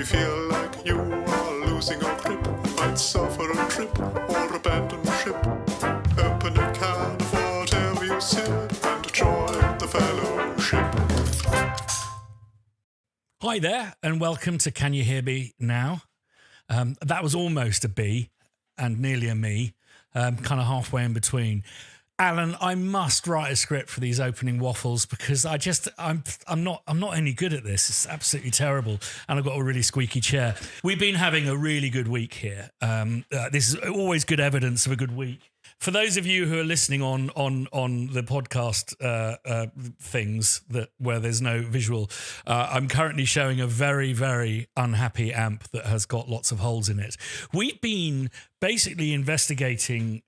you feel like you are losing your grip, might suffer a trip or abandon ship, open a can of whatever you sip and join the fellowship. Hi there, and welcome to Can You Hear Me Now? That was almost a B and nearly a me, kind of halfway in between. Alan, I must write a script for these opening waffles because I'm not any good at this. It's absolutely terrible, and I've got a really squeaky chair. We've been having a really good week here. This is always good evidence of a good week. For those of you who are listening on the podcast things where there's no visual, I'm currently showing a very, very unhappy amp that has got lots of holes in it. We've been basically investigating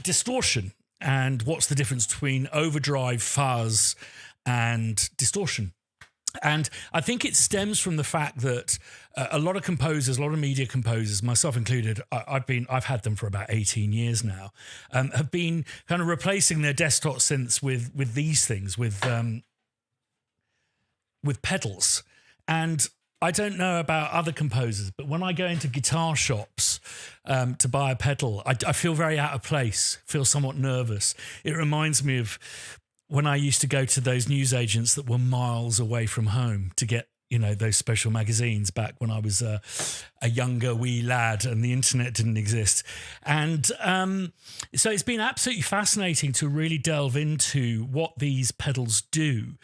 distortion and what's the difference between overdrive, fuzz, and distortion. And I think it stems from the fact that a lot of composers, a lot of media composers, myself included, I've had them for about 18 years now, have been kind of replacing their desktop synths with these things, with pedals. And I don't know about other composers, but when I go into guitar shops to buy a pedal, I feel very out of place, feel somewhat nervous. It reminds me of when I used to go to those newsagents that were miles away from home to get, those special magazines back when I was a younger wee lad and the internet didn't exist. And so it's been absolutely fascinating to really delve into what these pedals do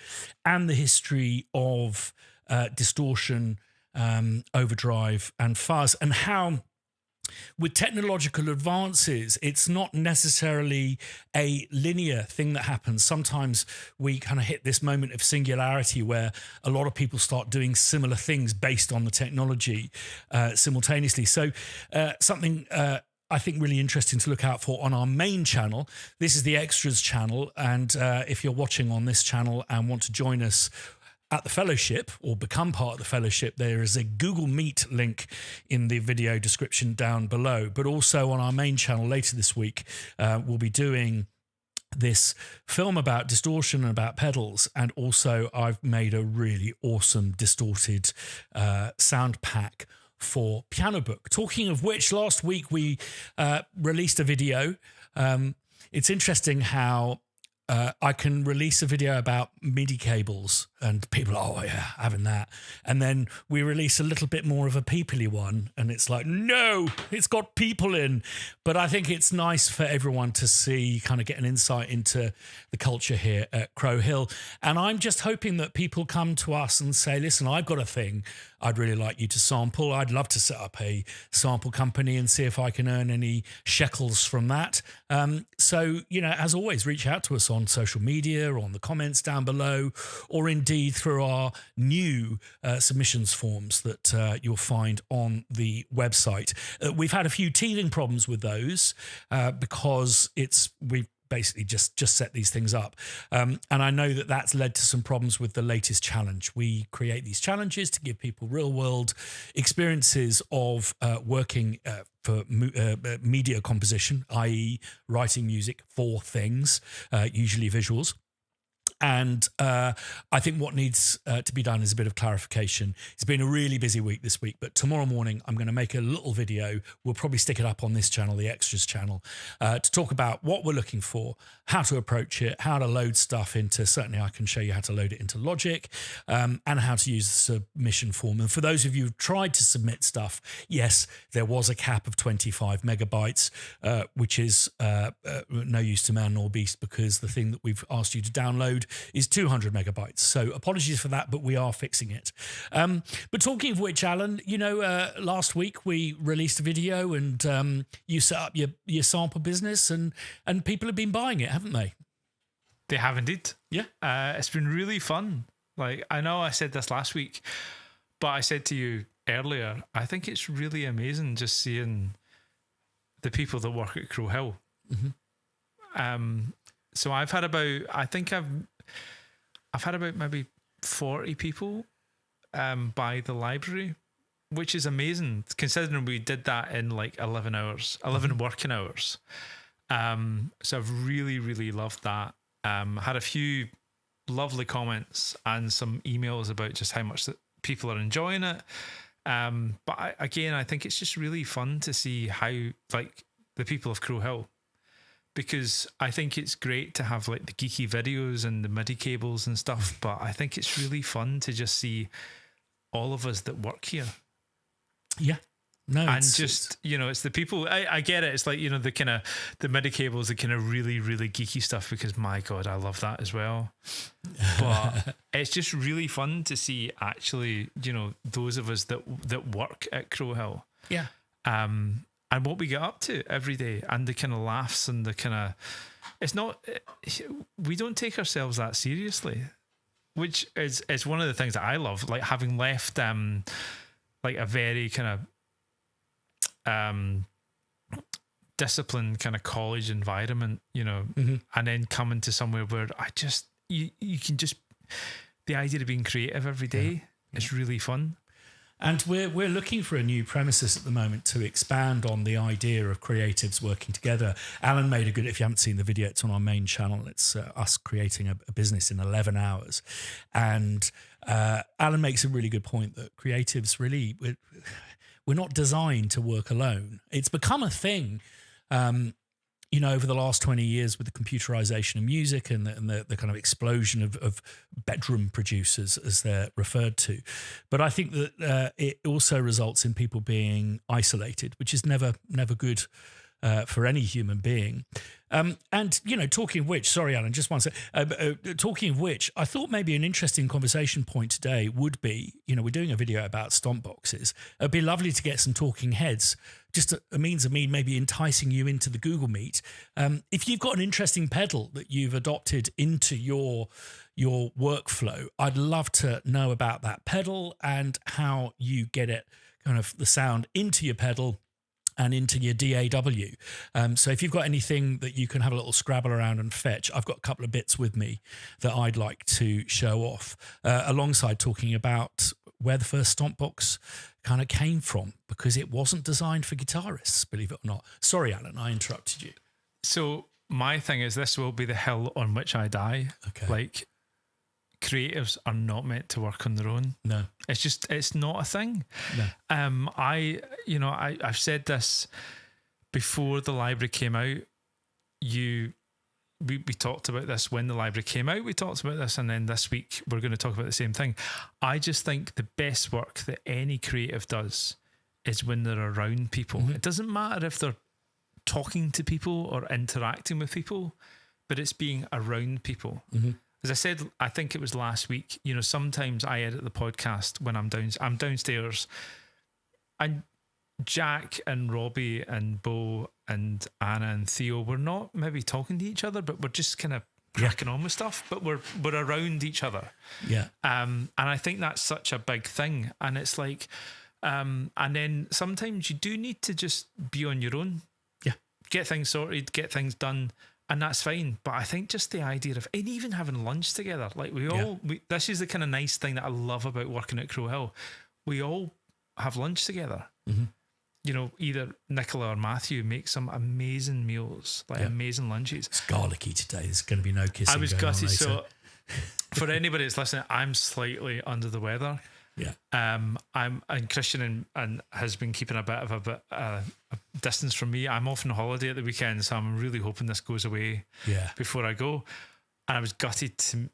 and the history of distortion, overdrive and fuzz, and how with technological advances, it's not necessarily a linear thing that happens. Sometimes we kind of hit this moment of singularity where a lot of people start doing similar things based on the technology simultaneously. So something I think really interesting to look out for on our main channel. This is the Extras channel. And if you're watching on this channel and want to join us at the fellowship or become part of the fellowship, there is a Google Meet link in the video description down below. But also on our main channel later this week, we'll be doing this film about distortion and about pedals. And also I've made a really awesome distorted sound pack for Piano Book. Talking of which, last week we released a video. It's interesting how I can release a video about MIDI cables and people are, oh yeah, having that. And then we release a little bit more of a peoply one and it's like, no, it's got people in. But I think it's nice for everyone to see, kind of get an insight into the culture here at Crow Hill. And I'm just hoping that people come to us and say, listen, I've got a thing I'd really like you to sample. I'd love to set up a sample company and see if I can earn any shekels from that. So, as always, reach out to us on social media or on the comments down below, or indeed through our new submissions forms that you'll find on the website. We've had a few teething problems with those because we've basically just set these things up. And I know that that's led to some problems with the latest challenge. We create these challenges to give people real world experiences of working for media composition, i.e. writing music for things, usually visuals. And I think what needs to be done is a bit of clarification. It's been a really busy week this week, but tomorrow morning I'm going to make a little video. We'll probably stick it up on this channel, the Extras channel, to talk about what we're looking for, how to approach it, how to load stuff into, certainly I can show you how to load it into Logic, and how to use the submission form. And for those of you who've tried to submit stuff, yes, there was a cap of 25 megabytes, which is no use to man nor beast because the thing that we've asked you to download is 200 megabytes. So apologies for that, but we are fixing it. But talking of which, Alan, last week we released a video and you set up your sample business and people have been buying it, haven't they? They have indeed. Yeah. It's been really fun. Like, I know I said this last week, but I said to you earlier, I think it's really amazing just seeing the people that work at Crow Hill. Mm-hmm. So I've had about maybe 40 people buy the library, which is amazing considering we did that in like 11 working hours. So I've really, really loved that. Had a few lovely comments and some emails about just how much that people are enjoying it. But I think it's just really fun to see how, like, the people of Crow Hill, because I think it's great to have like the geeky videos and the MIDI cables and stuff, but I think it's really fun to just see all of us that work here. Yeah. No, and just, you know, it's the people. I get it. It's like, you know, the kind of the MIDI cables, the kind of really, really geeky stuff, because my God, I love that as well. But it's just really fun to see, actually, you know, those of us that work at Crow Hill. Yeah. And what we get up to every day, and the kind of laughs and the kind of, it's not, we don't take ourselves that seriously, which is one of the things that I love, like having left like a very kind of disciplined kind of college environment, you know, and then coming to somewhere where I just, you can just, the idea of being creative every day is really fun. And we're looking for a new premises at the moment to expand on the idea of creatives working together. Alan made a good, if you haven't seen the video, it's on our main channel. It's us creating a business in 11 hours. And Alan makes a really good point that creatives really, we're not designed to work alone. It's become a thing, you know, over the last 20 years with the computerization of music and the kind of explosion of bedroom producers, as they're referred to. But I think that it also results in people being isolated, which is never good for any human being. And, you know, talking of which, sorry, Alan, just one sec. Talking of which, I thought maybe an interesting conversation point today would be, you know, we're doing a video about stomp boxes. It'd be lovely to get some talking heads, just a means of me maybe enticing you into the Google Meet. If you've got an interesting pedal that you've adopted into your workflow, I'd love to know about that pedal and how you get it, kind of the sound into your pedal and into your DAW. So if you've got anything that you can have a little scrabble around and fetch, I've got a couple of bits with me that I'd like to show off, alongside talking about where the first stomp box kind of came from, because it wasn't designed for guitarists, believe it or not. Sorry, Alan, I interrupted you. So my thing is, this will be the hill on which I die. Okay. Like, creatives are not meant to work on their own. No. It's not a thing. No. I've said this before the library came out. We talked about this when the library came out. We talked about this, and then this week we're going to talk about the same thing. I just think the best work that any creative does is when they're around people. It doesn't matter if they're talking to people or interacting with people, but it's being around people. As I said, I think it was last week, you know, sometimes I edit the podcast when I'm downstairs, and Jack and Robbie and Bo and Anna and Theo, we're not maybe talking to each other, but we're just kind of cracking on with stuff, but we're around each other. Yeah. And I think that's such a big thing. And it's like, and then sometimes you do need to just be on your own. Yeah. Get things sorted, get things done. And that's fine. But I think just the idea of, and even having lunch together, like this is the kind of nice thing that I love about working at Crow Hill. We all have lunch together. You know, either Nicola or Matthew make some amazing meals, like amazing lunches. It's garlicky today. There's going to be no kissing. I was going on gutted. later. So for anybody that's listening, I'm slightly under the weather. Yeah. And Christian and has been keeping a bit of a distance from me. I'm off on holiday at the weekend, so I'm really hoping this goes away before I go. And I was gutted to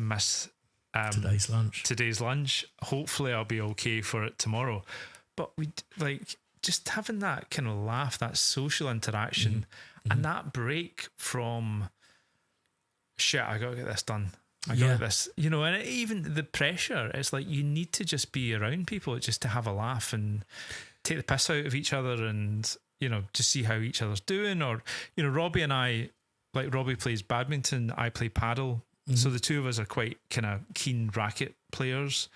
miss today's lunch. Hopefully I'll be okay for it tomorrow. But we like just having that kind of laugh, that social interaction, and that break from shit, I gotta get this done. I got this, you know, and even the pressure, it's like you need to just be around people just to have a laugh and take the piss out of each other and, you know, just see how each other's doing. Or, you know, Robbie and I, like Robbie plays badminton, I play paddle. So the two of us are quite kind of keen racket players.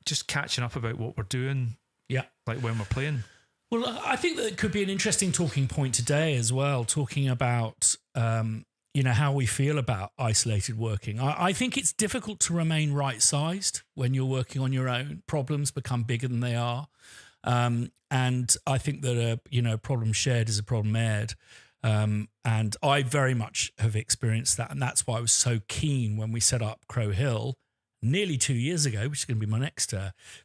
Just catching up about what we're doing. Yeah. Like when we're playing. Well, I think that it could be an interesting talking point today as well, talking about, you know, how we feel about isolated working. I think it's difficult to remain right-sized when you're working on your own. Problems become bigger than they are. And I think that a problem shared is a problem aired. And I very much have experienced that. And that's why I was so keen when we set up Crow Hill nearly 2 years ago, which is going to be my next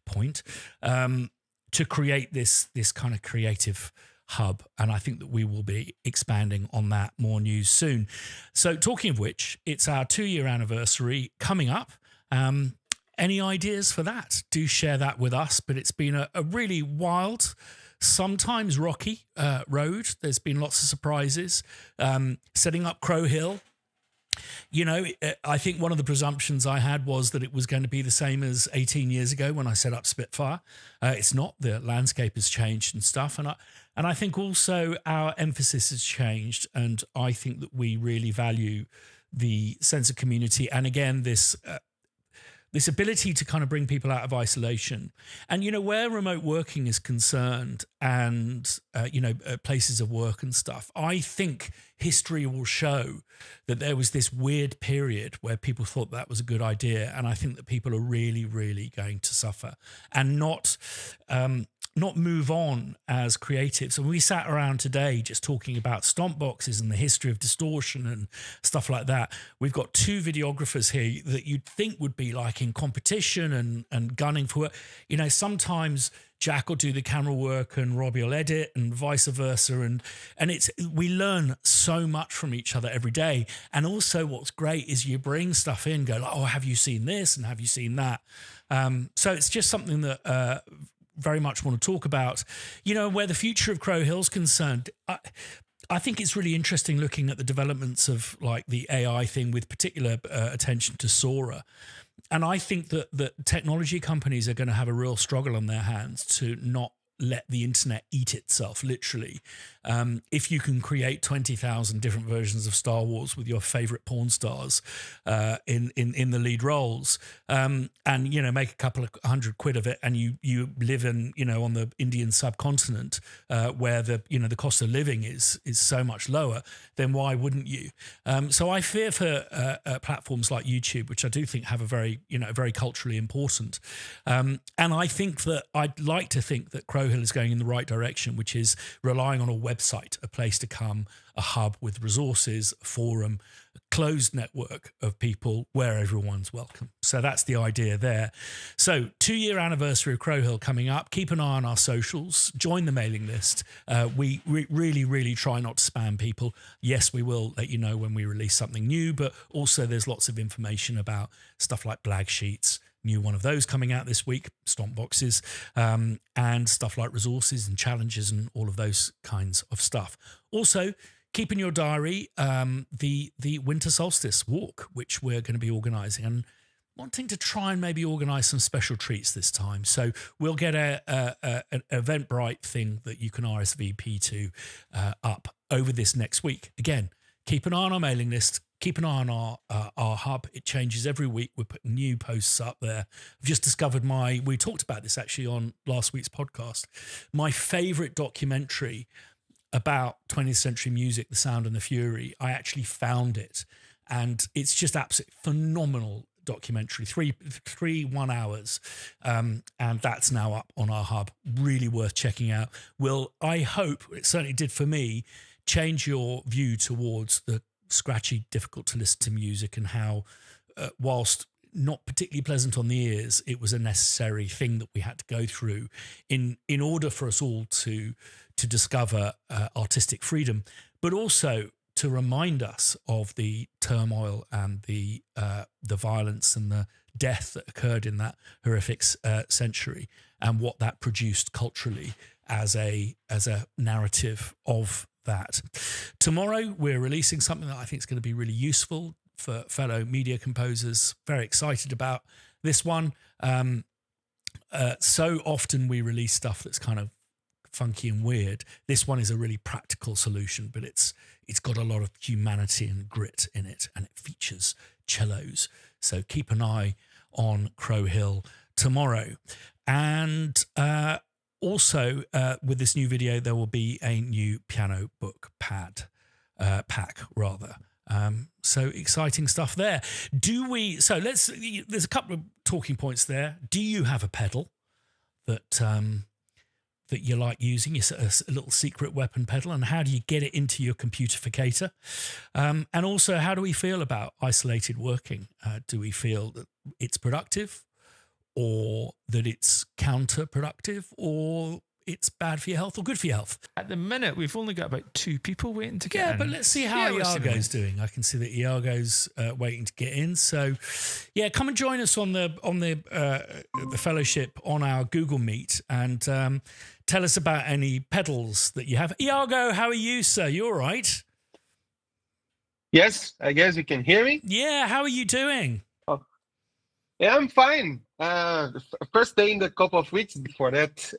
point, to create this kind of creative hub. And I think that we will be expanding on that. More news soon. So talking of which, it's our 2-year anniversary coming up. Any ideas for that? Do share that with us. But it's been a really wild, sometimes rocky road. There's been lots of surprises. Setting up Crow Hill. You know, I think one of the presumptions I had was that it was going to be the same as 18 years ago when I set up Spitfire. It's not. The landscape has changed and stuff. And I think also our emphasis has changed. And I think that we really value the sense of community. And again, this ability to kind of bring people out of isolation. And, you know, where remote working is concerned and, places of work and stuff, I think history will show that there was this weird period where people thought that was a good idea. And I think that people are really, really going to suffer and not move on as creatives. And we sat around today just talking about stomp boxes and the history of distortion and stuff like that. We've got 2 videographers here that you'd think would be like in competition and gunning for work. You know, sometimes Jack will do the camera work and Robbie will edit and vice versa. And we learn so much from each other every day. And also what's great is you bring stuff in, go like, oh, have you seen this? And have you seen that? So it's just something that very much want to talk about, you know, where the future of Crow Hill's concerned. I think it's really interesting looking at the developments of like the AI thing with particular attention to Sora. And I think that technology companies are going to have a real struggle on their hands to not let the internet eat itself, literally. If you can create 20,000 different versions of Star Wars with your favorite porn stars in the lead roles, and, you know, make a couple of £100 of it, and you live in, you know, on the Indian subcontinent where the cost of living is so much lower, then why wouldn't you? So I fear for platforms like YouTube, which I do think have a very culturally important. And I think that I'd like to think that Crow Hill is going in the right direction, which is relying on a website, a place to come, a hub with resources, a forum, a closed network of people where everyone's welcome. So that's the idea there. So 2-year anniversary of Crow Hill coming up. Keep an eye on our socials. Join the mailing list. We really, really try not to spam people. Yes, we will let you know when we release something new, but also there's lots of information about stuff like blag sheets, new one of those coming out this week, stomp boxes, and stuff like resources and challenges and all of those kinds of stuff. Also, keep in your diary the winter solstice walk, which we're going to be organising, and wanting to try and maybe organise some special treats this time. So we'll get an Eventbrite thing that you can RSVP to up over this next week. Again, keep an eye on our mailing list. Keep an eye on our hub. It changes every week. We're putting new posts up there. I've just discovered we talked about this actually on last week's podcast, my favourite documentary about 20th century music, The Sound and the Fury. I actually found it, and it's just absolutely phenomenal documentary, three 1 hours, and that's now up on our hub. Really worth checking out. Will, I hope, it certainly did for me, change your view towards the scratchy, difficult to listen to music, and how whilst not particularly pleasant on the ears, it was a necessary thing that we had to go through in order for us all to discover artistic freedom, but also to remind us of the turmoil and the violence and the death that occurred in that horrific century, and what that produced culturally as a narrative of that. Tomorrow we're releasing something that I think is going to be really useful for fellow media composers. Very excited about this one. So often we release stuff that's kind of funky and weird. This one is a really practical solution, but it's got a lot of humanity and grit in it, and it features cellos. So keep an eye on Crow Hill tomorrow. And also, with this new video, there will be a new piano book pack. So exciting stuff there. There's a couple of talking points there. Do you have a pedal that that you like using, a little secret weapon pedal, and how do you get it into your computerificator? And also, how do we feel about isolated working? Do we feel that it's productive, or that it's counterproductive, or it's bad for your health or good for your health? At the minute, we've only got about 2 people waiting to get in. Yeah, but let's see how Iago's doing. I can see that Iago's waiting to get in. So, yeah, come and join us on the fellowship on our Google Meet, and tell us about any pedals that you have. Iago, how are you, sir? You all right? Yes, I guess you can hear me. Yeah, how are you doing? Oh, yeah, I'm fine. First day in the couple of weeks before that,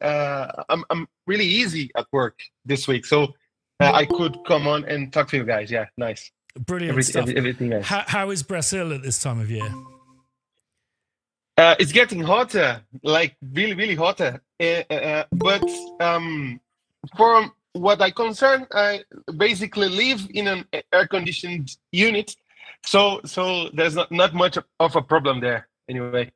I'm really easy at work this week, so I could come on and talk to you guys. Yeah, nice. Brilliant stuff. Everything nice. How is Brazil at this time of year? It's getting hotter, like really, really hotter. But for what I concern, I basically live in an air-conditioned unit, so there's not much of a problem there anyway.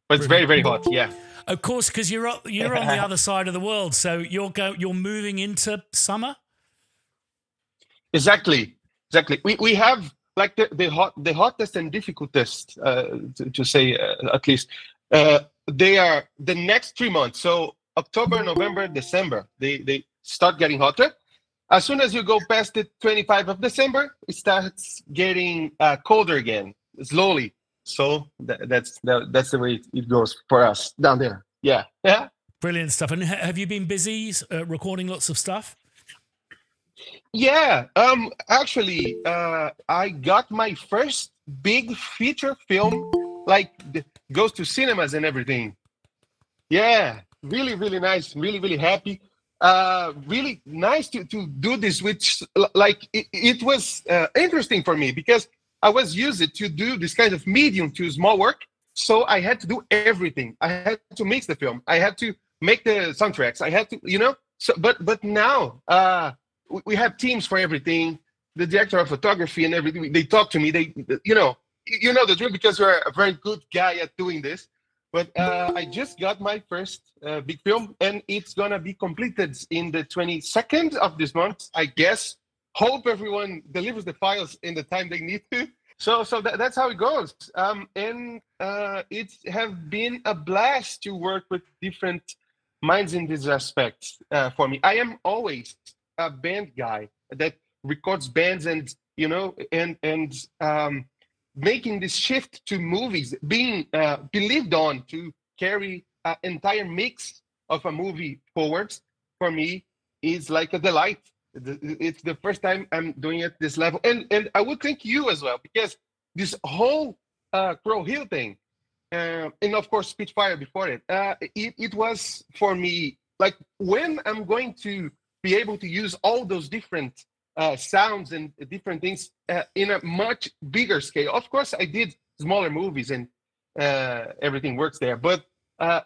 But it's very, very hot. Yeah. Of course, because you're on the other side of the world, so you're moving into summer. Exactly. We have like the hottest and difficultest to say at least. They are the next 3 months. So October, November, December, they start getting hotter. As soon as you go past the 25th of December, it starts getting colder again, slowly. So that's the way it goes for us down there. Yeah. Brilliant stuff. And have you been busy recording lots of stuff? Yeah. Actually, I got my first big feature film, like goes to cinemas and everything. Yeah. Really, really nice. Really, really happy. Really nice to do this, which like it was interesting for me because I was used to do this kind of medium to small work. So I had to do everything. I had to mix the film. I had to make the soundtracks. I had to, so, but now we have teams for everything. The director of photography and everything, they talk to me. They, you know the drill because you're a very good guy at doing this. But I just got my first big film, and it's going to be completed in the 22nd of this month, I guess. Hope everyone delivers the files in the time they need to. So that's how it goes. And it has been a blast to work with different minds in this aspect for me. I am always a band guy that records bands and making this shift to movies, being believed on to carry an entire mix of a movie forwards, for me, is like a delight. It's the first time I'm doing it this level. And I would thank you as well, because this whole Crow Hill thing, and of course Spitfire before it, it was for me, like when I'm going to be able to use all those different sounds and different things in a much bigger scale. Of course, I did smaller movies and everything works there, but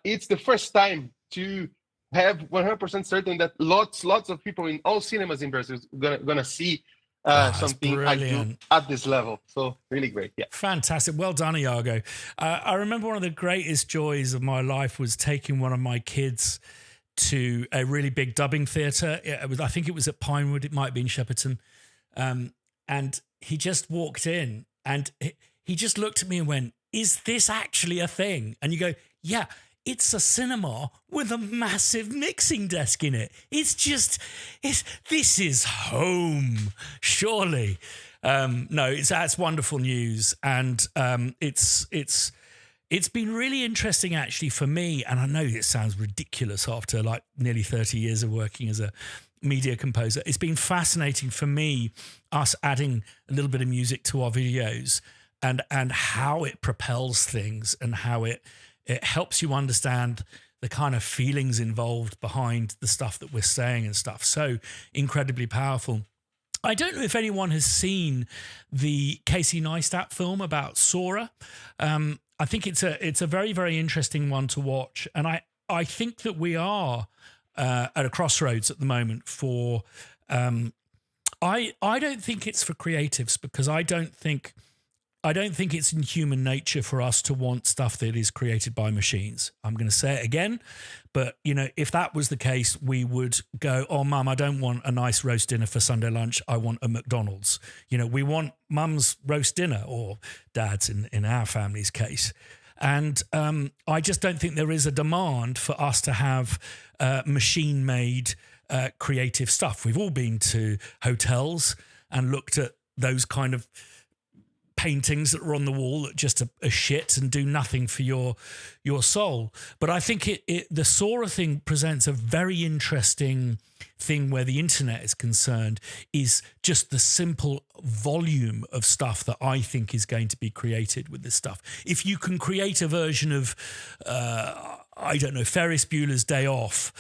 it's the first time to have 100% certain that lots of people in all cinemas in Brazil are gonna see something I do at this level. So really great. Yeah. Fantastic. Well done, Iago. I remember one of the greatest joys of my life was taking one of my kids to a really big dubbing theatre. I think it was at Pinewood. It might be in Shepperton. And he just walked in and he just looked at me and went, "Is this actually a thing?" And you go, "Yeah, it's a cinema with a massive mixing desk in it. This is home, surely." No, that's wonderful news. And it's been really interesting actually for me. And I know it sounds ridiculous after like nearly 30 years of working as a media composer. It's been fascinating for me, us adding a little bit of music to our videos and how it propels things and how it helps you understand the kind of feelings involved behind the stuff that we're saying and stuff. So incredibly powerful. I don't know if anyone has seen the Casey Neistat film about Sora. I think it's a very, very interesting one to watch. And I think that we are at a crossroads at the moment for... I don't think it's for creatives, because I don't think I don't think it's in human nature for us to want stuff that is created by machines. I'm going to say it again, but if that was the case, we would go, "Oh, Mum, I don't want a nice roast dinner for Sunday lunch. I want a McDonald's." We want Mum's roast dinner, or Dad's in our family's case. And I just don't think there is a demand for us to have machine-made creative stuff. We've all been to hotels and looked at those kind of paintings that are on the wall that just are shit and do nothing for your soul. But I think the Sora thing presents a very interesting thing where the internet is concerned, is just the simple volume of stuff that I think is going to be created with this stuff. If you can create a version of I don't know, Ferris Bueller's Day Off,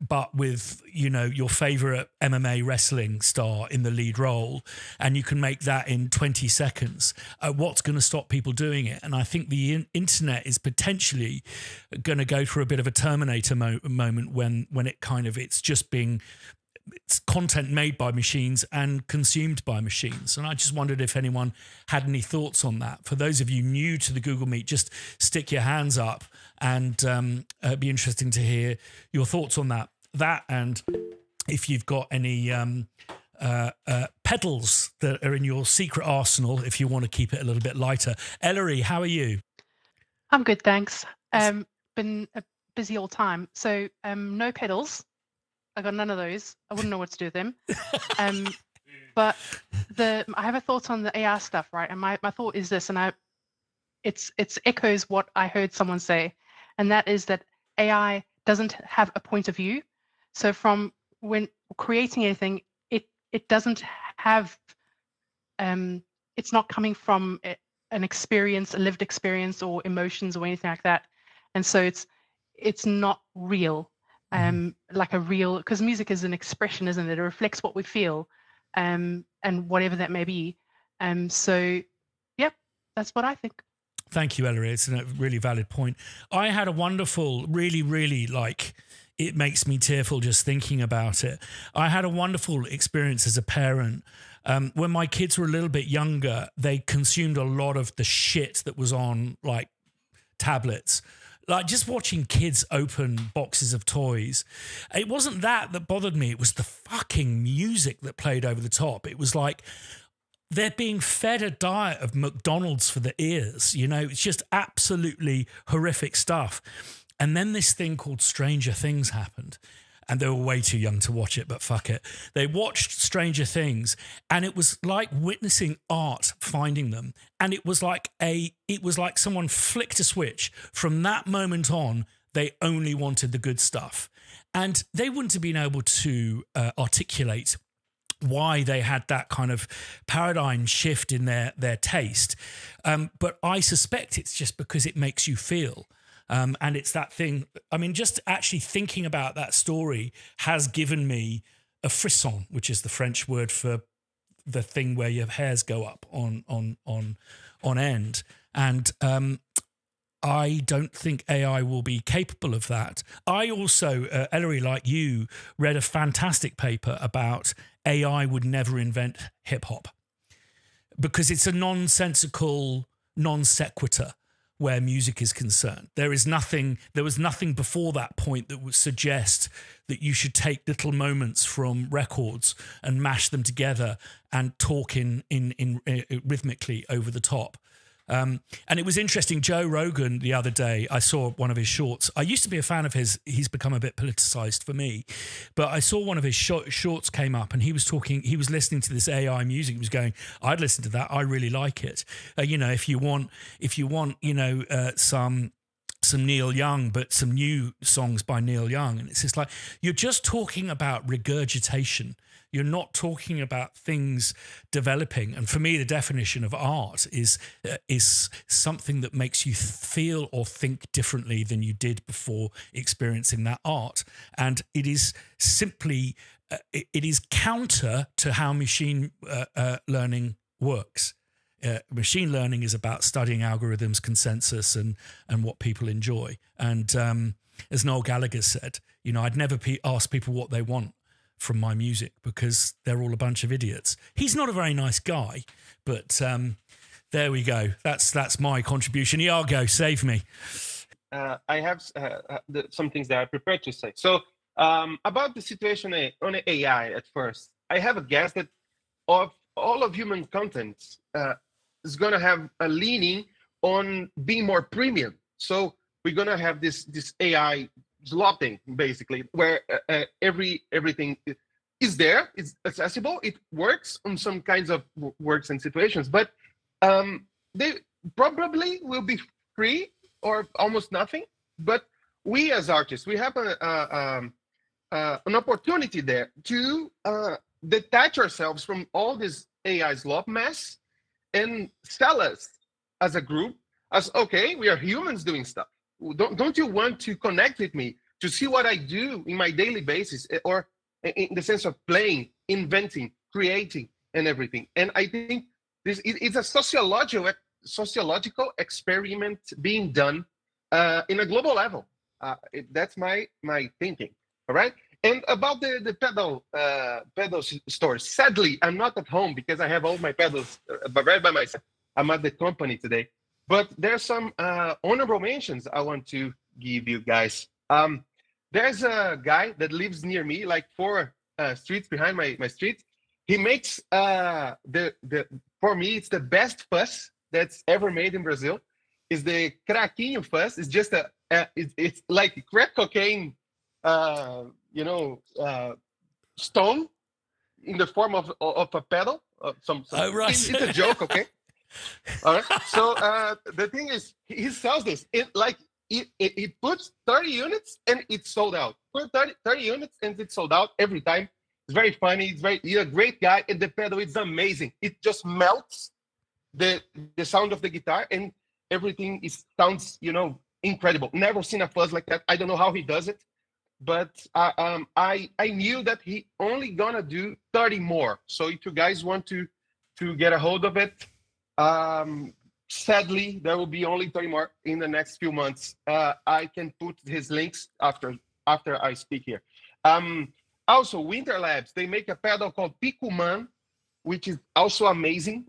but with, your favorite MMA wrestling star in the lead role, and you can make that in 20 seconds, what's going to stop people doing it? And I think the internet is potentially going to go through a bit of a Terminator moment when it's just it's content made by machines and consumed by machines. And I just wondered if anyone had any thoughts on that. For those of you new to the Google Meet, just stick your hands up, and it'd be interesting to hear your thoughts on that. And if you've got any pedals that are in your secret arsenal, if you want to keep it a little bit lighter. Ellery, how are you? I'm good, thanks. Been a busy old time. So no pedals. I got none of those. I wouldn't know what to do with them. But I have a thought on the AI stuff, right? And my thought is this, and it's echoes what I heard someone say, and that is that AI doesn't have a point of view. So from when creating anything, it doesn't have, it's not coming from an experience, a lived experience, or emotions, or anything like that. And so it's not real. Like a real, because music is an expression, isn't it? It reflects what we feel, and whatever that may be. So, yep, that's what I think. Thank you, Ellery. It's a really valid point. I had a wonderful, really, really it makes me tearful just thinking about it. I had a wonderful experience as a parent. When my kids were a little bit younger, they consumed a lot of the shit that was on tablets. Just watching kids open boxes of toys. It wasn't that bothered me. It was the fucking music that played over the top. It was like they're being fed a diet of McDonald's for the ears. It's just absolutely horrific stuff. And then this thing called Stranger Things happened. And they were way too young to watch it, but fuck it. They watched Stranger Things, and it was like witnessing art finding them. And it was like someone flicked a switch. From that moment on, they only wanted the good stuff. And they wouldn't have been able to articulate why they had that kind of paradigm shift in their taste. But I suspect it's just because it makes you feel. And it's that thing. I mean, just actually thinking about that story has given me a frisson, which is the French word for the thing where your hairs go up on end. And I don't think AI will be capable of that. I also, Ellery, like you, read a fantastic paper about AI would never invent hip hop because it's a nonsensical non sequitur where music is concerned. There was nothing before that point that would suggest that you should take little moments from records and mash them together and talk in rhythmically over the top. And it was interesting, Joe Rogan the other day, I saw one of his shorts. I used to be a fan of his. He's become a bit politicized for me. But I saw one of his shorts came up and he was listening to this AI music. He was going, I'd listen to that. I really like it. If you want, some Neil Young, but some new songs by Neil Young. And it's just like, you're just talking about regurgitation. You're not talking about things developing. And for me, the definition of art is something that makes you feel or think differently than you did before experiencing that art. And it is simply, it is counter to how machine learning works. Machine learning is about studying algorithms, consensus, and what people enjoy. And as Noel Gallagher said, I'd never ask people what they want from my music because they're all a bunch of idiots. He's not a very nice guy, but There we go. That's my contribution. Iago, save me. I have some things that I prepared to say. So about the situation on AI at first, I have a guess that of all of human content is going to have a leaning on being more premium. So we're going to have this AI slotting, basically, where everything is there, it's accessible, it works on some kinds of works and situations, but they probably will be free or almost nothing. But we as artists, we have an opportunity there to detach ourselves from all this AI slop mess and sell us as a group as, okay, we are humans doing stuff. Don't you want to connect with me to see what I do in my daily basis, or in the sense of playing, inventing, creating, and everything? And I think this it's a sociological experiment being done in a global level. That's my thinking. All right. And about the pedal stores, sadly, I'm not at home because I have all my pedals right by myself. I'm at the company today. But there's some honorable mentions I want to give you guys. There's a guy that lives near me, like 4 streets behind my street. He makes for me, it's the best fuzz that's ever made in Brazil. Is the craquinho fuzz. It's just it's like crack cocaine, stone in the form of a pedal. Oh, right. It's a joke, okay? All right. So the thing is, he sells this. It puts 30 units and it's sold out. Put 30 units and it's sold out every time. It's very funny. He's a great guy, and the pedal is amazing. It just melts the sound of the guitar, and everything sounds incredible. Never seen a fuzz like that. I don't know how he does it, but I knew that he only gonna do 30 more. So if you guys want to get a hold of it, sadly there will be only 30 more in the next few months. I can put his links after I speak here. Also, Winter Labs, they make a pedal called Picuman, which is also amazing.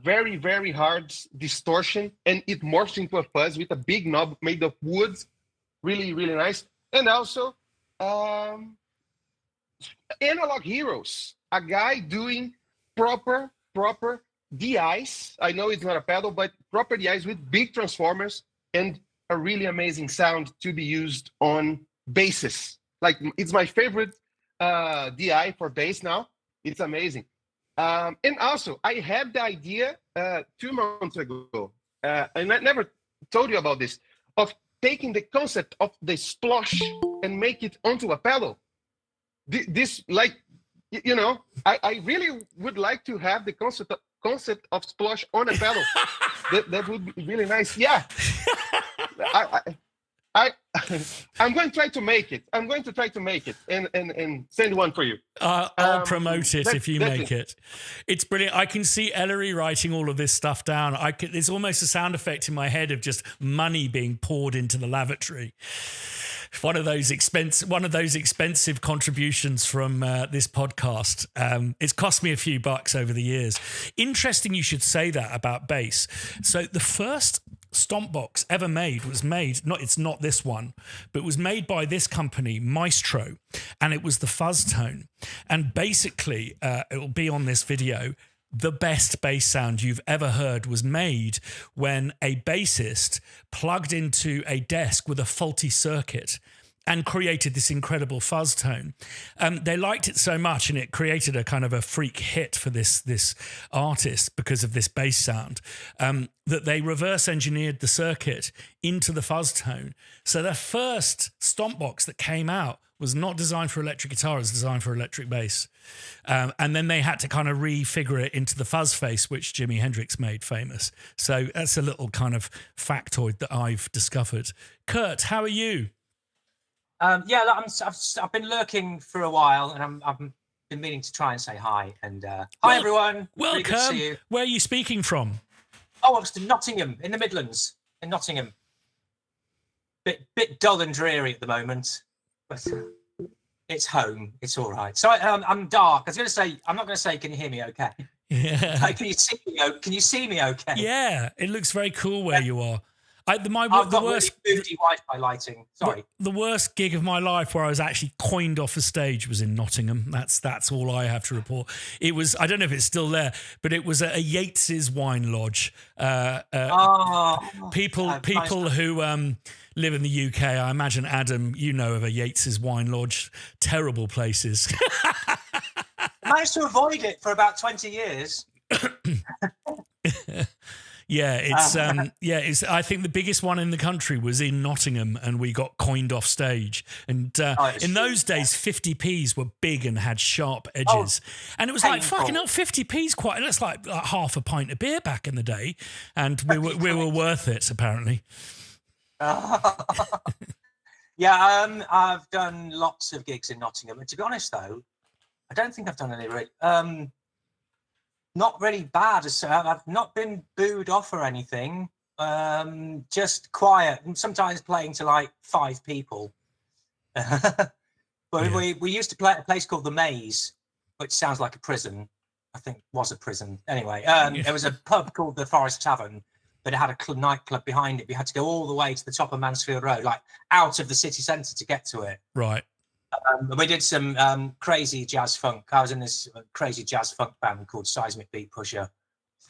Very, very hard distortion, and it morphs into a fuzz with a big knob made of woods. Really, really nice. And also, Analog Heroes, a guy doing proper DIs. I know it's not a pedal, but proper DIs with big transformers and a really amazing sound to be used on basses. Like, it's my favorite DI for bass now. It's amazing. And also, I had the idea 2 months ago, and I never told you about this, of taking the concept of the splosh and make it onto a pedal. This, like, I really would like to have the concept of splosh on a pedal. that would be really nice. Yeah. I'm going to try to make it. I'm going to try to make it and send one for you. I'll promote it if you make it. It's brilliant. I can see Ellery writing all of this stuff down. There's almost a sound effect in my head of just money being poured into the lavatory. One of those expensive contributions from this podcast. It's cost me a few bucks over the years. Interesting you should say that about bass. So the first stomp box ever made was made, it's not this one, but was made by this company, Maestro, and it was the fuzz tone. And basically, it'll be on this video, the best bass sound you've ever heard was made when a bassist plugged into a desk with a faulty circuit and created this incredible fuzz tone. They liked it so much, and it created a kind of a freak hit for this artist because of this bass sound, that they reverse engineered the circuit into the fuzz tone. So the first stomp box that came out was not designed for electric guitar, it was designed for electric bass. And then they had to kind of refigure it into the fuzz face, which Jimi Hendrix made famous. So that's a little kind of factoid that I've discovered. Kurt, how are you? I've been lurking for a while, and I've been meaning to try and say hi. And hi, everyone. Welcome. Really good to see you. Where are you speaking from? Oh, I was in Nottingham, in the Midlands. In Nottingham. Bit dull and dreary at the moment, but it's home. It's all right. So I'm dark. I'm not going to say, can you hear me okay? Yeah. Like, can you see me? Can you see me? Okay. Yeah, it looks very cool where you are. I've The got worst really moody Wi-Fi lighting. Sorry. the worst gig of my life where I was actually coined off a stage was in Nottingham. That's all I have to report. It was, I don't know if it's still there, but it was at a Yates's wine lodge. People nice. who live in the UK, I imagine, Adam, you know of a Yates's wine lodge. Terrible places. I managed to avoid it for about 20 years. Yeah, it's I think the biggest one in the country was in Nottingham, and we got coined off stage. And in those days, 50p's were big and had sharp edges, and it was like fucking hell, 50p's quite. That's like half a pint of beer back in the day, and we were worth it apparently. Yeah, I've done lots of gigs in Nottingham, and to be honest, though, I don't think I've done any really. Not really bad. I've not been booed off or anything. Just quiet. And sometimes playing to like 5 people. But yeah. we used to play at a place called The Maze, which sounds like a prison. I think was a prison. Anyway, there was a pub called the Forest Tavern, but it had a nightclub behind it. We had to go all the way to the top of Mansfield Road, like out of the city centre to get to it. Right. We did some crazy jazz funk. I was in this crazy jazz funk band called Seismic Beat Pusher.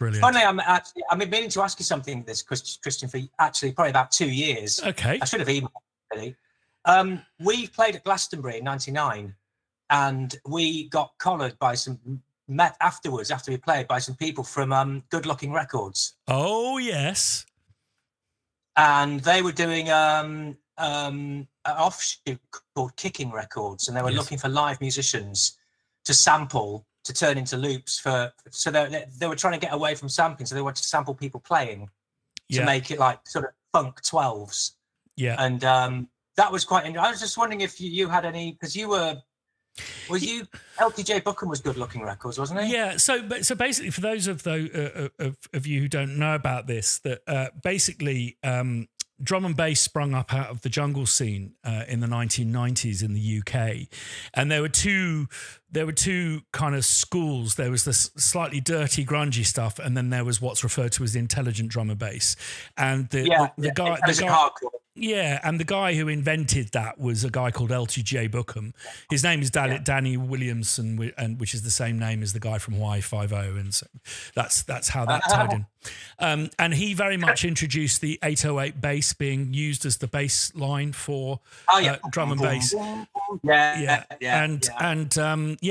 Brilliant. Finally, I've been meaning to ask you something, this Christian, for actually probably about 2 years. Okay. I should have emailed really. We played at Glastonbury in '99, and we got collared by met afterwards, after we played, by some people from Good Looking Records. Oh, yes. And they were doing an offshoot called Kicking Records, and they were looking for live musicians to sample, to turn into loops so they were trying to get away from sampling, so they wanted to sample people playing to make it like sort of funk 12s. Yeah. And that was quite interesting. I was just wondering if you had any, because LTJ Bookham was Good Looking Records, wasn't he? Yeah. So basically, for those of you who don't know about this, that basically drum and bass sprung up out of the jungle scene in the 1990s in the UK, and there were two kind of schools. There was this slightly dirty, grungy stuff, and then there was what's referred to as the intelligent drum and bass. And the guy. Yeah, and the guy who invented that was a guy called LTJ Bookham. His name is Danny Williamson, and which is the same name as the guy from Hawaii Five-0, and so that's how that tied in. And he very much introduced the 808 bass being used as the bass line for drum and bass.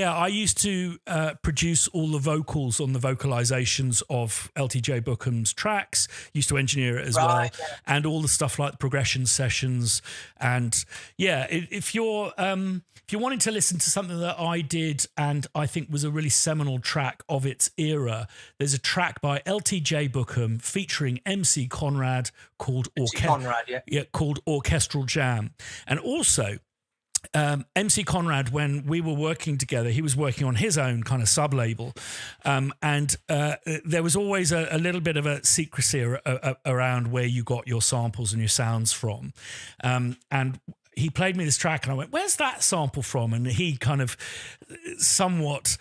I used to produce all the vocals on the vocalizations of LTJ Bookham's tracks. Used to engineer it as well, and all the stuff like the progression sessions. And if you're wanting to listen to something that I did and I think was a really seminal track of its era, there's a track by LTJ Bookham featuring MC Conrad called Orchestral Jam. And also MC Conrad, when we were working together, he was working on his own kind of sub-label, and there was always a little bit of a secrecy around where you got your samples and your sounds from, and he played me this track and I went, "Where's that sample from?" And he kind of somewhat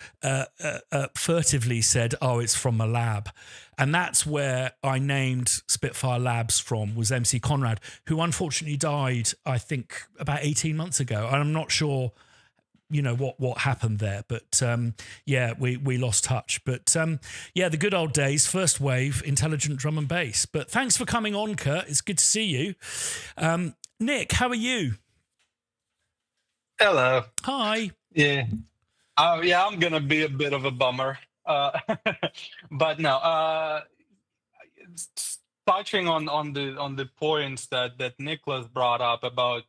furtively said, "Oh, it's from a lab." And that's where I named Spitfire Labs from, was MC Conrad, who unfortunately died, I think, about 18 months ago. And I'm not sure, what happened there. But we lost touch. But the good old days, first wave, intelligent drum and bass. But thanks for coming on, Kurt. It's good to see you. Nick, how are you? Hello. Hi. Yeah. I'm going to be a bit of a bummer. But no, touching on the points that Nicholas brought up about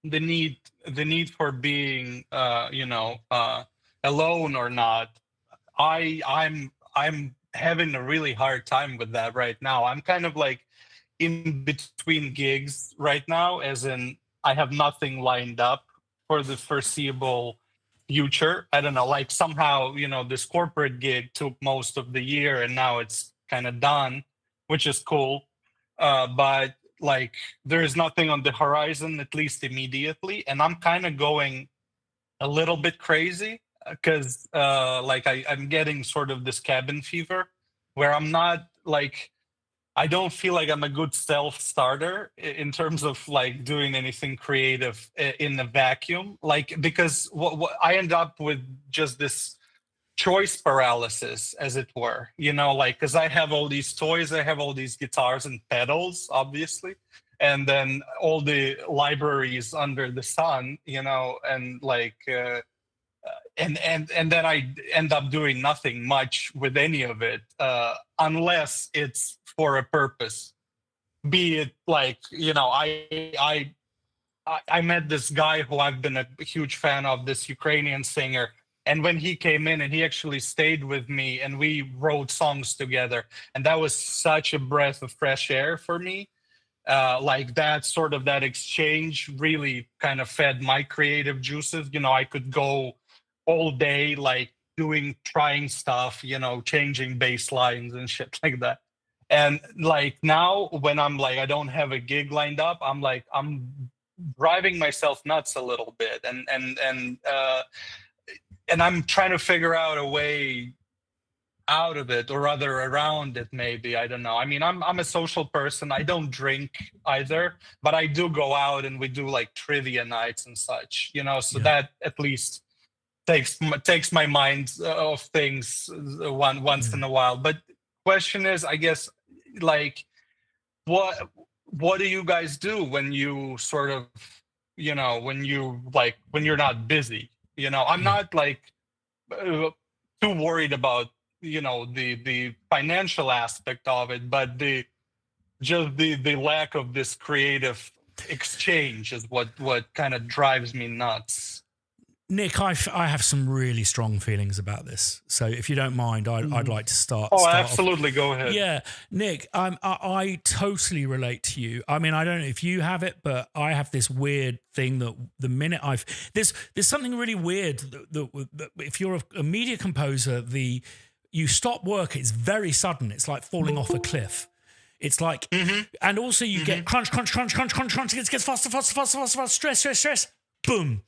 the need for being alone or not, I'm having a really hard time with that right now. I'm kind of like in between gigs right now, as in I have nothing lined up for the foreseeable future. I don't know, like somehow, this corporate gig took most of the year and now it's kind of done, which is cool. But like there is nothing on the horizon, at least immediately. And I'm kind of going a little bit crazy. because like I'm getting sort of this cabin fever where I'm not like, I don't feel like I'm a good self-starter in terms of like doing anything creative in a vacuum. Like, because what I end up with just this choice paralysis, as it were, you know, like, because I have all these toys, I have all these guitars and pedals, obviously, and then all the libraries under the sun, you know, and like and then I end up doing nothing much with any of it, unless it's for a purpose. Be it like, you know, I met this guy who I've been a huge fan of, this Ukrainian singer, and when he came in and he actually stayed with me and we wrote songs together, and that was such a breath of fresh air for me. Like that sort of that exchange really kind of fed my creative juices. You know, I could go all day like trying stuff, you know, changing bass lines and shit like that. And like now when I'm like, I don't have a gig lined up, I'm like, I'm driving myself nuts a little bit. And I'm trying to figure out a way out of it, or rather around it, maybe. I don't know. I mean, I'm a social person. I don't drink either, but I do go out and we do like trivia nights and such, you know, so that at least takes my mind of things once in a while. But question is, I guess, like, what do you guys do when you sort of, you know, when you're not busy? You know, I'm not like too worried about, you know, the financial aspect of it, but the lack of this creative exchange is what kind of drives me nuts. Nick, I have some really strong feelings about this. So if you don't mind, I'd like to start. Oh, absolutely. Go ahead. Yeah, Nick, I totally relate to you. I mean, I don't know if you have it, but I have this weird thing that the minute there's something really weird that if you're a media composer, you stop work, it's very sudden. It's like falling off a cliff. It's like, and also you get crunch, it gets faster, stress, boom.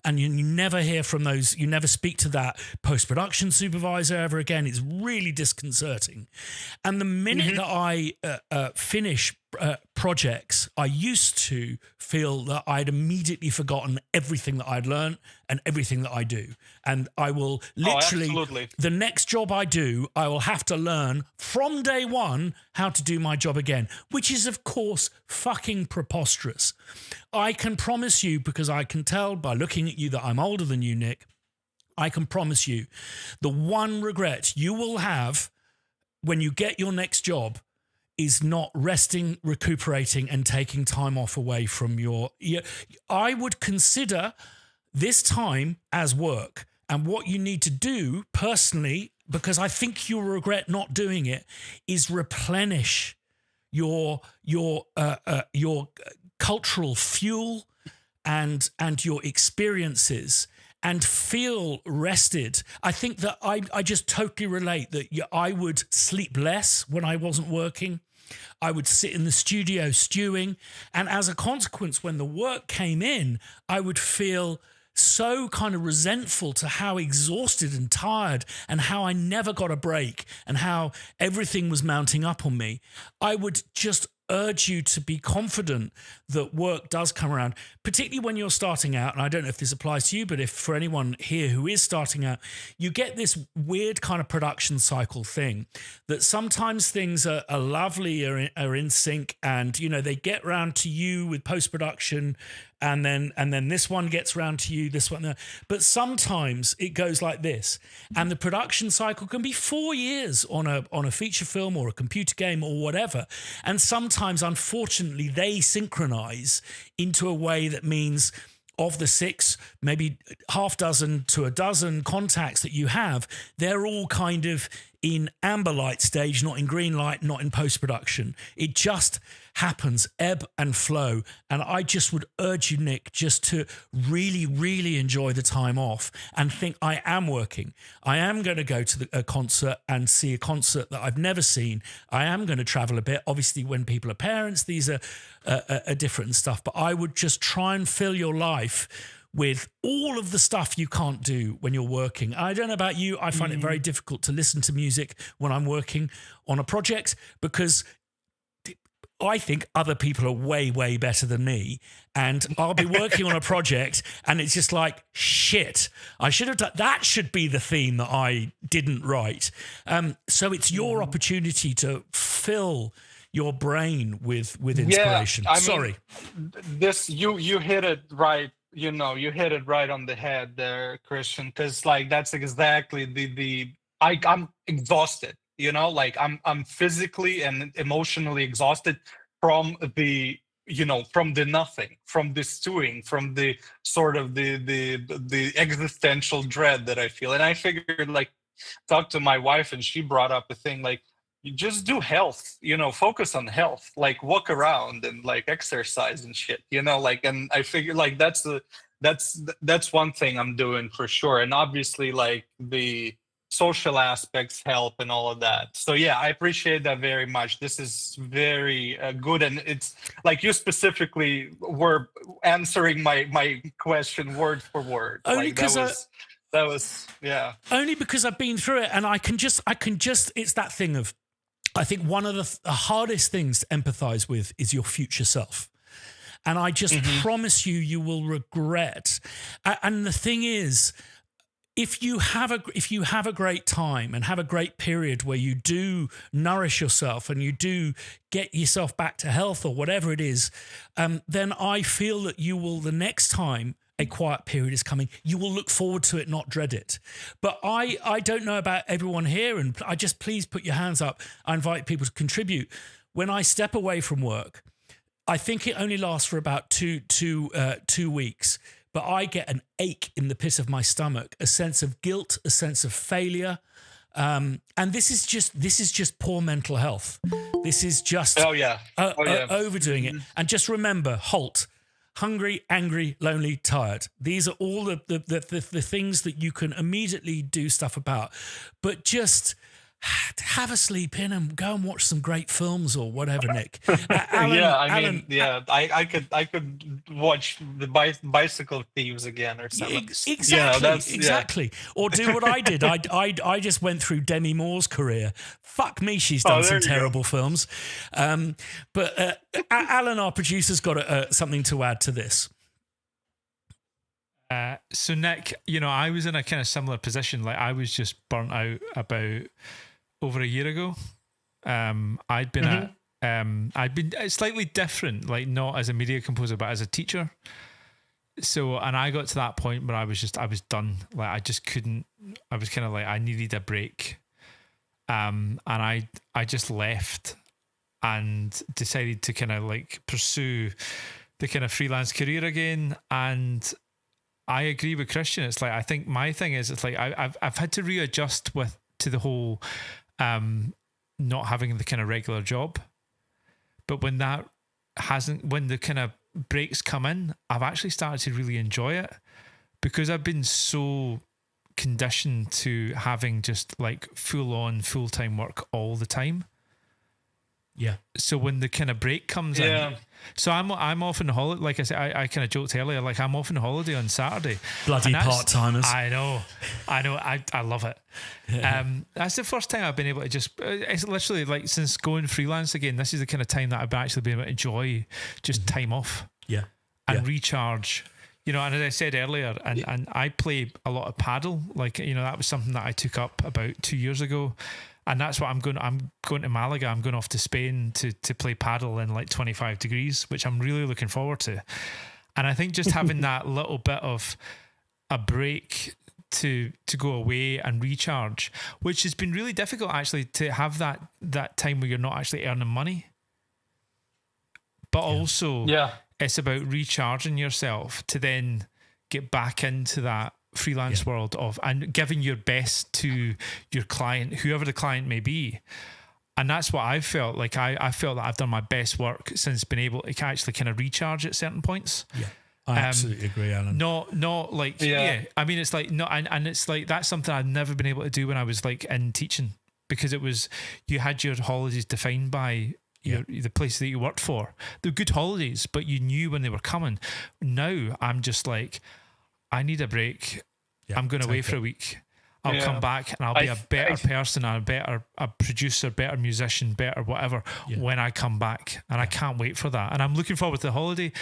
And you never hear from those, you never speak to that post-production supervisor ever again. It's really disconcerting. And the minute that I finish projects, I used to feel that I'd immediately forgotten everything that I'd learned and everything that I do. And I will literally, the next job I do, I will have to learn from day one how to do my job again, which is, of course, fucking preposterous. I can promise you, because I can tell by looking at you that I'm older than you, Nick, I can promise you the one regret you will have when you get your next job is not resting, recuperating, and taking time off away from your... I would consider this time as work. And what you need to do personally, because I think you'll regret not doing it, is replenish your cultural fuel and your experiences and feel rested. I think that I just totally relate that I would sleep less when I wasn't working. I would sit in the studio stewing. And as a consequence, when the work came in, I would feel so kind of resentful to how exhausted and tired and how I never got a break and how everything was mounting up on me. I would just urge you to be confident that work does come around, particularly when you're starting out. And I don't know if this applies to you, but if for anyone here who is starting out, you get this weird kind of production cycle thing that sometimes things are lovely, are in sync, and, you know, they get round to you with post-production, and then this one gets round to you, this one, but sometimes it goes like this, and the production cycle can be 4 years on a feature film or a computer game or whatever, and sometimes, unfortunately, they synchronize into a way that means of the 6, maybe half dozen to a dozen contacts that you have, they're all kind of in amber light stage, not in green light, not in post-production. It just happens, ebb and flow. And I just would urge you, Nick, just to really, really enjoy the time off and think, I am working. I am going to go to a concert and see a concert that I've never seen. I am going to travel a bit. Obviously, when people are parents, these are different and stuff. But I would just try and fill your life with all of the stuff you can't do when you're working. I don't know about you, I find it very difficult to listen to music when I'm working on a project because I think other people are way, way better than me. And I'll be working on a project and it's just like, shit, I should have done, that should be the theme that I didn't write. So it's your opportunity to fill your brain with inspiration. Yeah, Sorry. This, you hit it right. You hit it right on the head there, Christian, because like, that's exactly I'm exhausted. Like I'm physically and emotionally exhausted from the nothing, from the stewing, from the sort of the existential dread that I feel. And I figured, like, talk to my wife, and she brought up a thing like, you just do health, focus on health, like walk around and like exercise and shit, like, and I figured like that's one thing I'm doing for sure. And obviously like the social aspects help and all of that. So yeah, I appreciate that very much. This is very good, and it's like you specifically were answering my question word for word. Only because that was yeah. Only because I've been through it, and I can just. It's that thing of, I think one of the hardest things to empathize with is your future self. And I just promise you will regret. And the thing is, if you have a great time and have a great period where you do nourish yourself and you do get yourself back to health or whatever it is, then I feel that you will, the next time a quiet period is coming, you will look forward to it, not dread it. But I don't know about everyone here, and I just, please put your hands up. I invite people to contribute. When I step away from work, I think it only lasts for about two weeks. But I get an ache in the pit of my stomach, a sense of guilt, a sense of failure, and this is just poor mental health. This is just overdoing it. And just remember, HALT: hungry, angry, lonely, tired. These are all the things that you can immediately do stuff about. But just have a sleep in and go and watch some great films or whatever, Nick. Alan, I could watch the Bicycle Thieves again or something. Exactly. Or do what I did. I just went through Demi Moore's career. Fuck me, she's done some terrible films. But Alan, our producer's got something to add to this. So Nick, I was in a kind of similar position. Like I was just burnt out about over a year ago. I'd been slightly different, like not as a media composer, but as a teacher. So, and I got to that point where I was done. Like I just couldn't, I was kind of like, I needed a break. And I just left and decided to kind of like pursue the kind of freelance career again. And I agree with Christian. It's like, I think my thing is, it's like I've had to readjust to the whole not having the kind of regular job. But when the kind of breaks come in, I've actually started to really enjoy it because I've been so conditioned to having just like full-time work all the time. Yeah. So when the kind of break comes in, so I'm off on holiday. Like I said, I kind of joked earlier, like I'm off on holiday on Saturday. Bloody part-timers. I know. I love it. That's the first time I've been able to it's literally like since going freelance again, this is the kind of time that I've actually been able to enjoy just time off. Yeah. And recharge. And as I said earlier, and I play a lot of paddle. Like, that was something that I took up about 2 years ago. And that's what I'm going to Malaga. I'm going off to Spain to play paddle in like 25 degrees, which I'm really looking forward to. And I think just having that little bit of a break to go away and recharge, which has been really difficult actually to have that time where you're not actually earning money. But also it's about recharging yourself to then get back into that freelance world and giving your best to your client, whoever the client may be. And that's what I've felt like. I felt that I've done my best work since being able to actually kind of recharge at certain points. Yeah, I absolutely agree, Alan. Not like I mean, it's like and it's like that's something I've never been able to do when I was like in teaching, because it was, you had your holidays defined by the place that you worked for. They're good holidays, but you knew when they were coming. Now I'm just like, I need a break. Yeah, I'm going away take for it. a week. I'll Yeah. come back and I'll be a better person, a producer, better musician, better whatever when I come back. And I can't wait for that. And I'm looking forward to the holiday,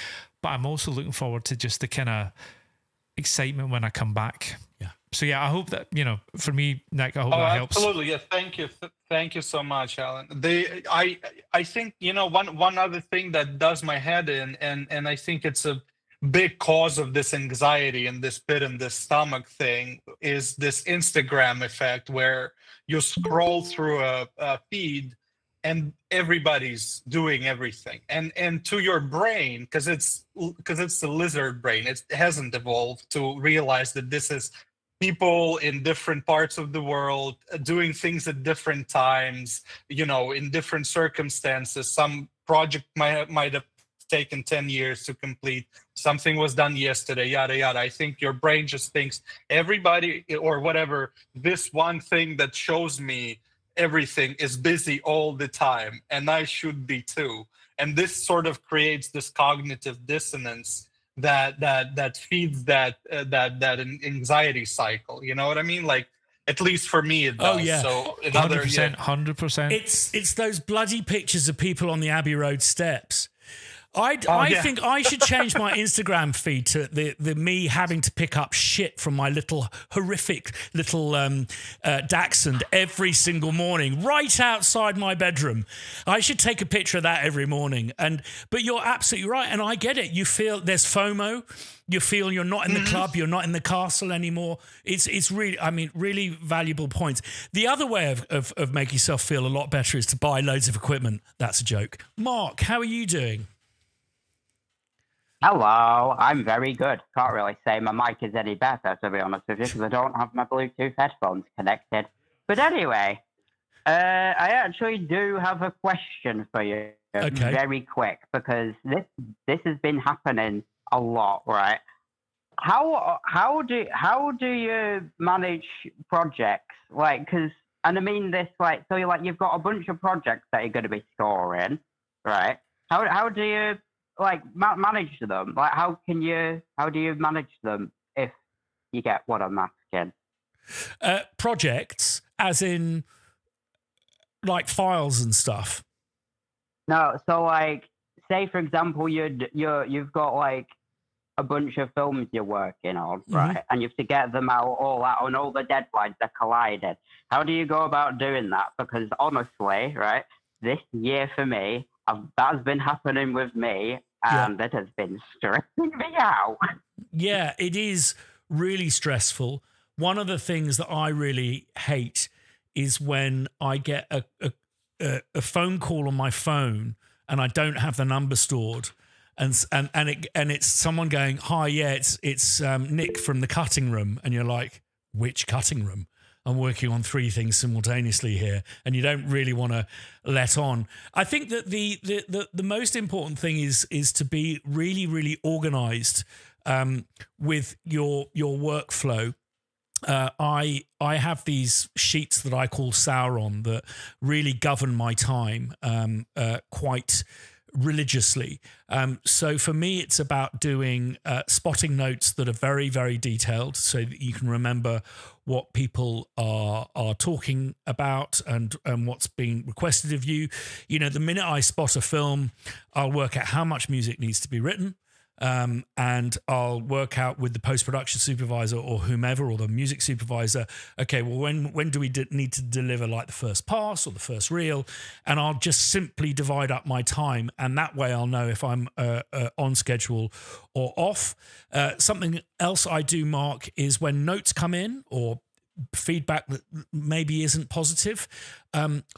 but I'm also looking forward to just the kind of excitement when I come back. Yeah. So yeah, I hope that, for me, Nick, I hope that helps. Absolutely. Yeah. Thank you so much, Alan. I think, one other thing that does my head in, and I think it's a big cause of this anxiety and this pit in the stomach thing, is this Instagram effect, where you scroll through a feed and everybody's doing everything, and to your brain, because it's the lizard brain, it hasn't evolved to realize that this is people in different parts of the world doing things at different times, in different circumstances. Some project might have taken 10 years to complete. Something was done yesterday, yada, yada. I think your brain just thinks everybody, or whatever, this one thing that shows me everything is busy all the time, and I should be too. And this sort of creates this cognitive dissonance that feeds that anxiety cycle. You know what I mean? Like, at least for me, it does. Oh, yeah. So 100%. It's those bloody pictures of people on the Abbey Road steps. I think I should change my Instagram feed to the me having to pick up shit from my horrific little Dachshund every single morning right outside my bedroom. I should take a picture of that every morning. But you're absolutely right, and I get it. You feel there's FOMO. You feel you're not in the club, you're not in the castle anymore. It's really, really valuable points. The other way of making yourself feel a lot better is to buy loads of equipment. That's a joke. Mark, how are you doing? Hello, I'm very good. Can't really say my mic is any better, to be honest with you, because I don't have my Bluetooth headphones connected. But anyway, I actually do have a question for you, very quick, because this has been happening a lot, right? How do you manage projects? Like, and I mean this, like, so you've got a bunch of projects that you're going to be scoring, right? How do you manage them? Like, how do you manage them, if you get what I'm asking? Projects, as in like files and stuff. No, so like, say for example, you've got like a bunch of films you're working on, right? And you have to get them all out, and all the deadlines are colliding. How do you go about doing that? Because honestly, right, this year for me, that's been happening with me, and that has been stressing me out. Yeah, it is really stressful. One of the things that I really hate is when I get a phone call on my phone and I don't have the number stored, and it's someone going, "Hi, yeah, it's Nick from the cutting room," and you're like, "Which cutting room? I'm working on 3 things simultaneously here," and you don't really want to let on. I think that the most important thing is to be really, really organized with your workflow. I have these sheets that I call Sauron that really govern my time quite religiously. So for me, it's about doing spotting notes that are very, very detailed, so that you can remember what people are talking about and what's being requested of you. The minute I spot a film, I'll work out how much music needs to be written. And I'll work out with the post-production supervisor or whomever, or the music supervisor, okay, well, when do we need to deliver like the first pass or the first reel? And I'll just simply divide up my time, and that way I'll know if I'm on schedule or off. Something else I do, Mark, is when notes come in or feedback that maybe isn't positive,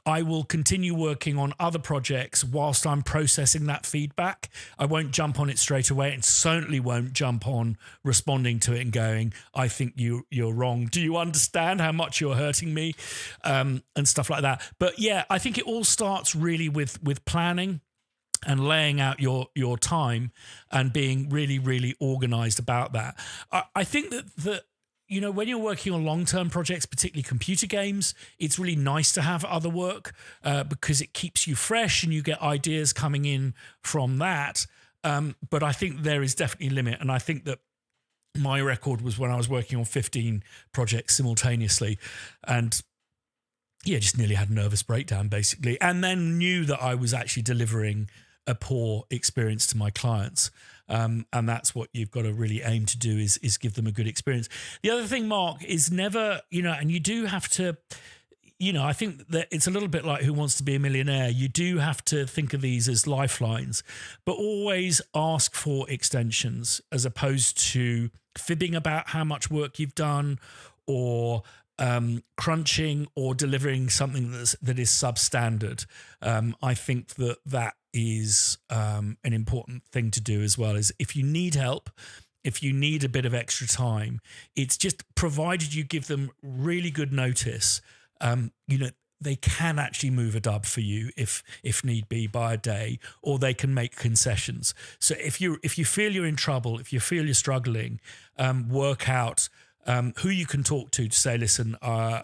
I will continue working on other projects whilst I'm processing that feedback. I won't jump on it straight away, and certainly won't jump on responding to it and going, "I think you're wrong. Do you understand how much you're hurting me?" And stuff like that. But yeah, I think it all starts really with planning and laying out your time and being really, really organized about that. I think that when you're working on long-term projects, particularly computer games, it's really nice to have other work because it keeps you fresh and you get ideas coming in from that. But I think there is definitely a limit. And I think that my record was when I was working on 15 projects simultaneously, and just nearly had a nervous breakdown basically, and then knew that I was actually delivering a poor experience to my clients. And that's what you've got to really aim to do is give them a good experience. The other thing, Mark, is never, and you do have to, I think that it's a little bit like Who Wants to Be a Millionaire. You do have to think of these as lifelines, but always ask for extensions as opposed to fibbing about how much work you've done, or crunching or delivering something that is substandard. I think that is an important thing to do as well. Is if you need help, if you need a bit of extra time, it's just provided you give them really good notice. They can actually move a dub for you if need be by a day, or they can make concessions. So if you feel you're in trouble, if you feel you're struggling, work out who you can talk to say, listen, I've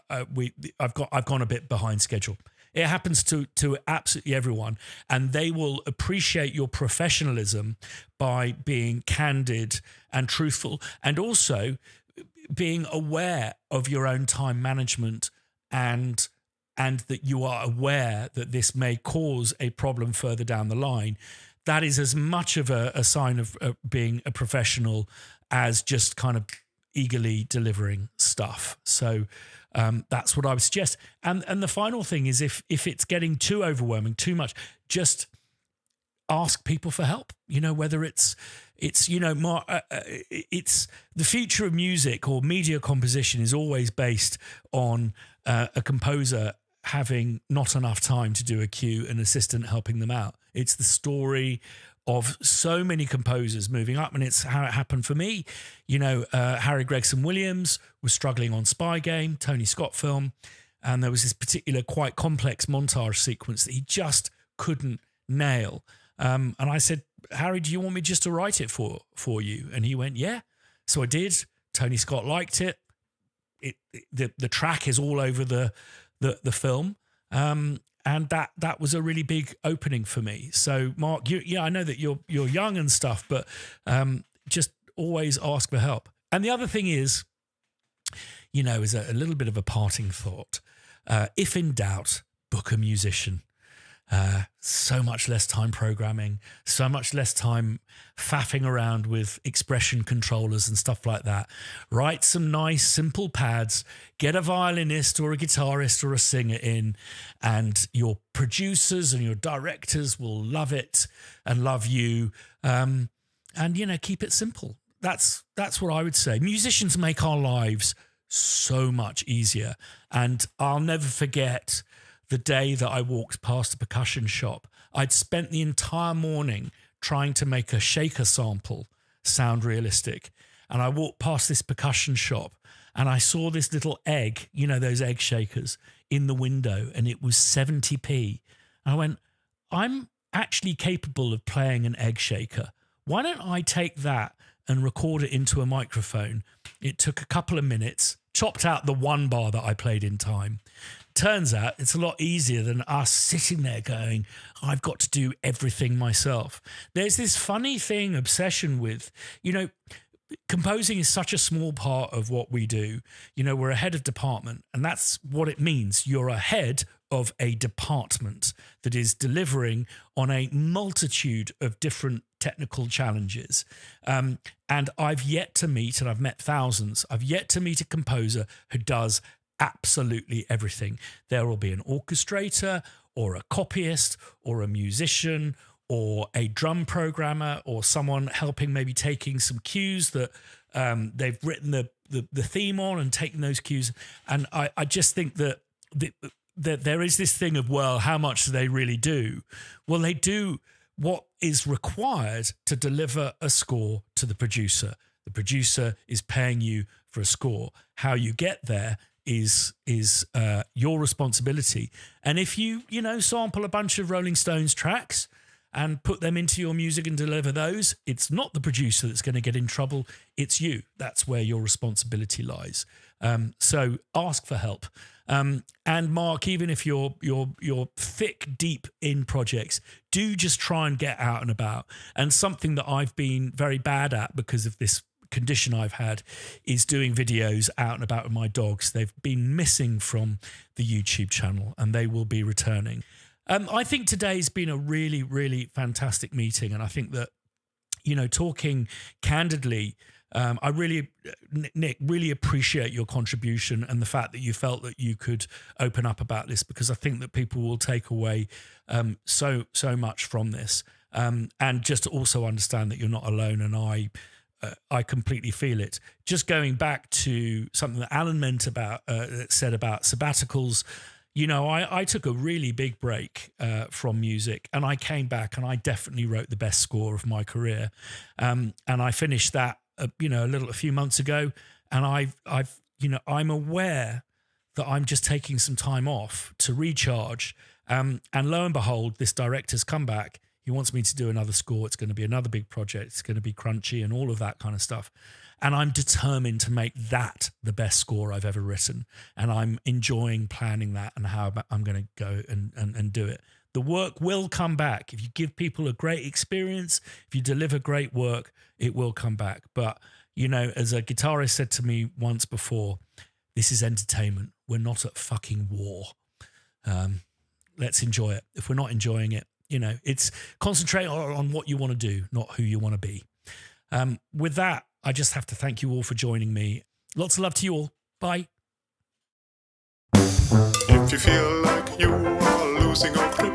gone a bit behind schedule. It happens to absolutely everyone, and they will appreciate your professionalism by being candid and truthful, and also being aware of your own time management, and that you are aware that this may cause a problem further down the line. That is as much of a sign of being a professional as just kind of eagerly delivering stuff. So that's what I would suggest. And the final thing is, if it's getting too overwhelming, too much, just ask people for help. Whether it's it's the future of music or media composition is always based on a composer having not enough time to do a cue, an assistant helping them out. It's the story of so many composers moving up, and it's how it happened for me. Harry Gregson Williams was struggling on Spy Game, Tony Scott film, and there was this particular quite complex montage sequence that he just couldn't nail. And I said, Harry, do you want me just to write it for you? And he went, yeah. So I did. Tony Scott liked it. The track is all over the film. And that was a really big opening for me. So, Mark, I know that you're young and stuff, but just always ask for help. And the other thing is, is a little bit of a parting thought. If in doubt, book a musician. So much less time programming, so much less time faffing around with expression controllers and stuff like that. Write some nice, simple pads, get a violinist or a guitarist or a singer in, and your producers and your directors will love it and love you. And, keep it simple. That's what I would say. Musicians make our lives so much easier. And I'll never forget the day that I walked past a percussion shop. I'd spent the entire morning trying to make a shaker sample sound realistic. And I walked past this percussion shop and I saw this little egg, those egg shakers, in the window, and it was 70p. And I went, I'm actually capable of playing an egg shaker. Why don't I take that and record it into a microphone? It took a couple of minutes, chopped out the one bar that I played in time. Turns out it's a lot easier than us sitting there going, I've got to do everything myself. There's this funny obsession with, composing is such a small part of what we do. We're a head of department, and that's what it means. You're a head of a department that is delivering on a multitude of different technical challenges. And I've yet to meet, and I've met thousands, I've yet to meet a composer who does absolutely everything. There will be an orchestrator or a copyist or a musician or a drum programmer or someone helping, maybe taking some cues that they've written the theme on and taking those cues. And I just think that there is this thing of, well, how much do they really do? Well, they do what is required to deliver a score to the producer. The producer is paying you for a score. How you get there is your responsibility. And if you sample a bunch of Rolling Stones tracks and put them into your music and deliver those, it's not the producer that's going to get in trouble, it's you. That's where your responsibility lies. So ask for help. And Mark, even if you're thick deep in projects, do just try and get out and about. And something that I've been very bad at because of this condition I've had is doing videos out and about with my dogs. They've been missing from the YouTube channel, and they will be returning. I think today's been a really, really fantastic meeting, and I think that, you know, talking candidly, I really, Nick, really appreciate your contribution and the fact that you felt that you could open up about this, because I think that people will take away so much from this, and just to also understand that you're not alone. And I completely feel it. Just going back to something that Alan said about sabbaticals. You know, I took a really big break from music, and I came back and I definitely wrote the best score of my career. And I finished that, a few months ago. And I'm aware that I'm just taking some time off to recharge. And lo and behold, this director's come back. He wants me to do another score. It's going to be another big project. It's going to be crunchy and all of that kind of stuff. And I'm determined to make that the best score I've ever written. And I'm enjoying planning that and how I'm going to go and do it. The work will come back. If you give people a great experience, if you deliver great work, it will come back. But, you know, as a guitarist said to me once before, this is entertainment. We're not at fucking war. Let's enjoy it. If we're not enjoying it, you know, it's concentrate on what you want to do, not who you want to be. With that, I just have to thank you all for joining me. Lots of love to you all. Bye. If you feel like you are losing your grip